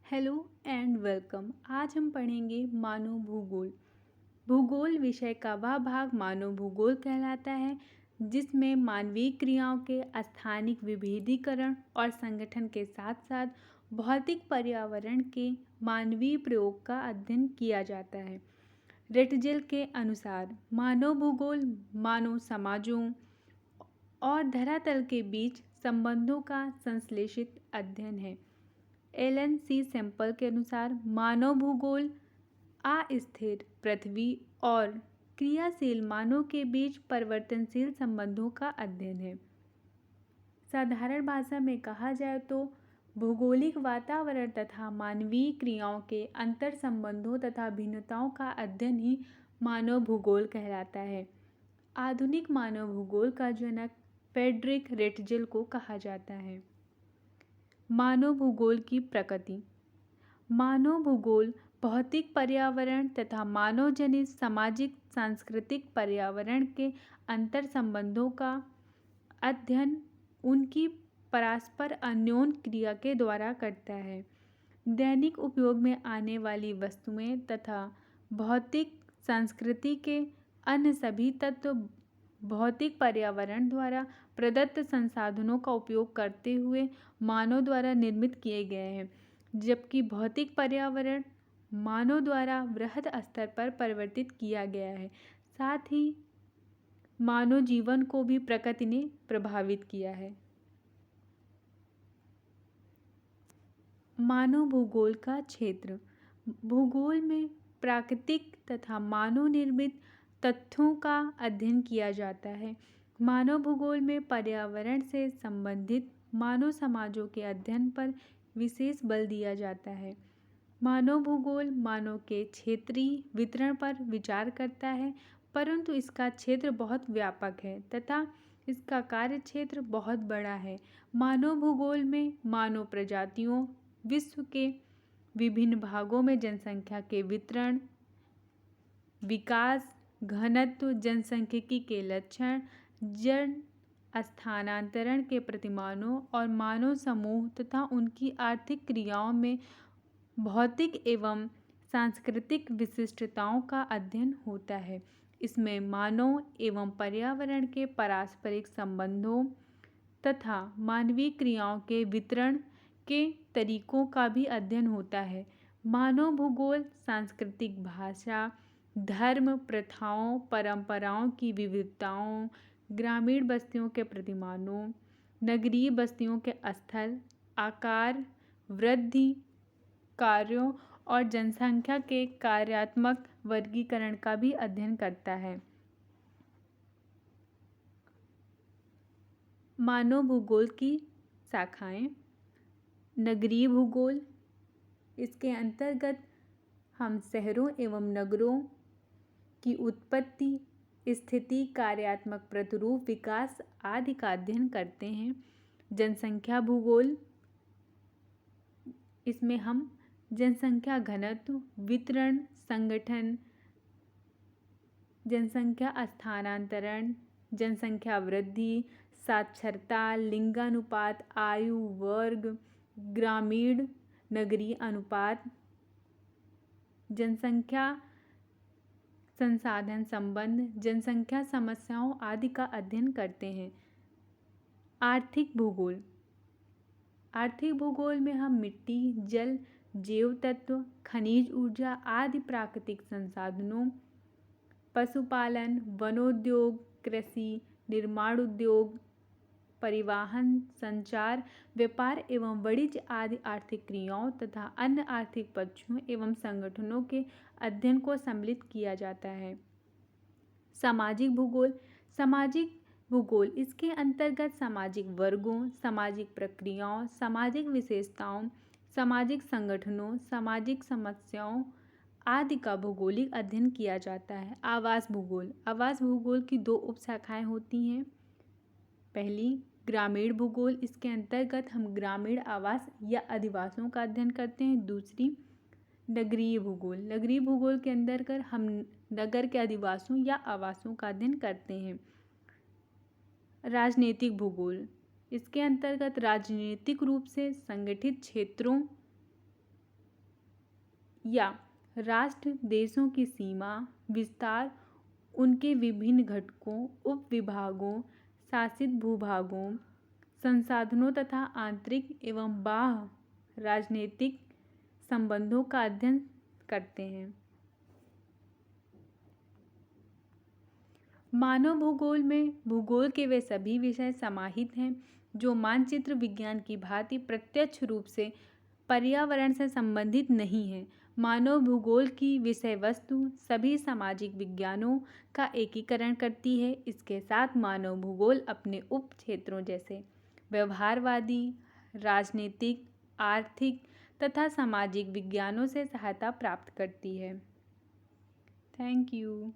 Hello and welcome. आज हम पढ़ेंगे मानव भूगोल। भूगोल विषय का वह भाग मानव भूगोल कहलाता है जिसमें मानवीय क्रियाओं के स्थानिक विभेदीकरण और संगठन के साथ साथ भौतिक पर्यावरण के मानवीय प्रयोग का अध्ययन किया जाता है। रेटजेल के अनुसार मानव भूगोल मानव समाजों और धरातल के बीच संबंधों का संश्लेषित अध्ययन है। एलन सी सैंपल के अनुसार मानव भूगोल अस्थिर पृथ्वी और क्रियाशील मानव के बीच परिवर्तनशील संबंधों का अध्ययन है। साधारण भाषा में कहा जाए तो भौगोलिक वातावरण तथा मानवीय क्रियाओं के अंतर संबंधों तथा भिन्नताओं का अध्ययन ही मानव भूगोल कहलाता है। आधुनिक मानव भूगोल का जनक फ्रेडरिक रेटजेल को कहा जाता है। मानव भूगोल की प्रकृति। मानव भूगोल भौतिक पर्यावरण तथा मानव जनित सामाजिक सांस्कृतिक पर्यावरण के अंतर संबंधों का अध्ययन उनकी परस्पर अन्योन्य क्रिया के द्वारा करता है। दैनिक उपयोग में आने वाली वस्तुएं तथा भौतिक संस्कृति के अन्य सभी तत्व भौतिक पर्यावरण द्वारा प्रदत्त संसाधनों का उपयोग करते हुए मानव द्वारा निर्मित किए गए हैं, जबकि भौतिक पर्यावरण मानव द्वारा वृहद स्तर पर परिवर्तित किया गया है। साथ ही मानव जीवन को भी प्रकृति ने प्रभावित किया है। मानव भूगोल का क्षेत्र। भूगोल में प्राकृतिक तथा मानव निर्मित तथ्यों का अध्ययन किया जाता है। मानव भूगोल में पर्यावरण से संबंधित मानव समाजों के अध्ययन पर विशेष बल दिया जाता है। मानव भूगोल मानव के क्षेत्रीय वितरण पर विचार करता है, परंतु इसका क्षेत्र बहुत व्यापक है तथा इसका कार्य क्षेत्र बहुत बड़ा है। मानव भूगोल में मानव प्रजातियों, विश्व के विभिन्न भागों में जनसंख्या के वितरण, विकास, घनत्व, जनसांख्यिकी के लक्षण, जन स्थानांतरण के प्रतिमानों और मानव समूह तथा उनकी आर्थिक क्रियाओं में भौतिक एवं सांस्कृतिक विशिष्टताओं का अध्ययन होता है। इसमें मानव एवं पर्यावरण के पारस्परिक संबंधों तथा मानवीय क्रियाओं के वितरण के तरीकों का भी अध्ययन होता है। मानव भूगोल सांस्कृतिक भाषा, धर्म, प्रथाओं, परंपराओं की विविधताओं, ग्रामीण बस्तियों के प्रतिमानों, नगरीय बस्तियों के स्थल, आकार, वृद्धि कार्यों और जनसंख्या के कार्यात्मक वर्गीकरण का भी अध्ययन करता है। मानव भूगोल की शाखाएं। नगरीय भूगोल, इसके अंतर्गत हम शहरों एवं नगरों की उत्पत्ति, स्थिति, कार्यात्मक प्रतिरूप, विकास आदि का अध्ययन करते हैं। जनसंख्या भूगोल, इसमें हम जनसंख्या घनत्व, वितरण, संगठन, जनसंख्या स्थानांतरण, जनसंख्या वृद्धि, साक्षरता, लिंगानुपात, आयु वर्ग, ग्रामीण नगरीय अनुपात, जनसंख्या संसाधन संबंध, जनसंख्या समस्याओं आदि का अध्ययन करते हैं। आर्थिक भूगोल। आर्थिक भूगोल में हम मिट्टी, जल, जैव तत्व, खनिज ऊर्जा आदि प्राकृतिक संसाधनों, पशुपालन, वनोद्योग, कृषि, निर्माण उद्योग, परिवहन, संचार, व्यापार एवं वाणिज्य आदि आर्थिक क्रियाओं तथा अन्य आर्थिक पक्षों एवं संगठनों के अध्ययन को सम्मिलित किया जाता है। सामाजिक भूगोल। सामाजिक भूगोल, इसके अंतर्गत सामाजिक वर्गों, सामाजिक प्रक्रियाओं, सामाजिक विशेषताओं, सामाजिक संगठनों, सामाजिक समस्याओं आदि का भौगोलिक अध्ययन किया जाता है। आवास भूगोल। आवास भूगोल की दो उपशाखाएं होती हैं। पहली ग्रामीण भूगोल, इसके अंतर्गत हम ग्रामीण आवास या अधिवासों का अध्ययन करते हैं। दूसरी नगरीय भूगोल। नगरीय भूगोल के अंतर्गत हम नगर के अधिवासों या आवासों का अध्ययन करते हैं। राजनीतिक भूगोल, इसके अंतर्गत राजनीतिक रूप से संगठित क्षेत्रों या राष्ट्र देशों की सीमा, विस्तार, उनके विभिन्न घटकों, उपविभागों, शासित भूभागों, संसाधनों तथा आंतरिक एवं बाह्य राजनीतिक संबंधों का अध्ययन करते हैं। मानव भूगोल में भूगोल के वे सभी विषय समाहित हैं जो मानचित्र विज्ञान की भांति प्रत्यक्ष रूप से पर्यावरण से संबंधित नहीं हैं। मानव भूगोल की विषय वस्तु सभी सामाजिक विज्ञानों का एकीकरण करती है। इसके साथ मानव भूगोल अपने उप क्षेत्रों जैसे व्यवहारवादी, राजनीतिक, आर्थिक तथा सामाजिक विज्ञानों से सहायता प्राप्त करती है। Thank you.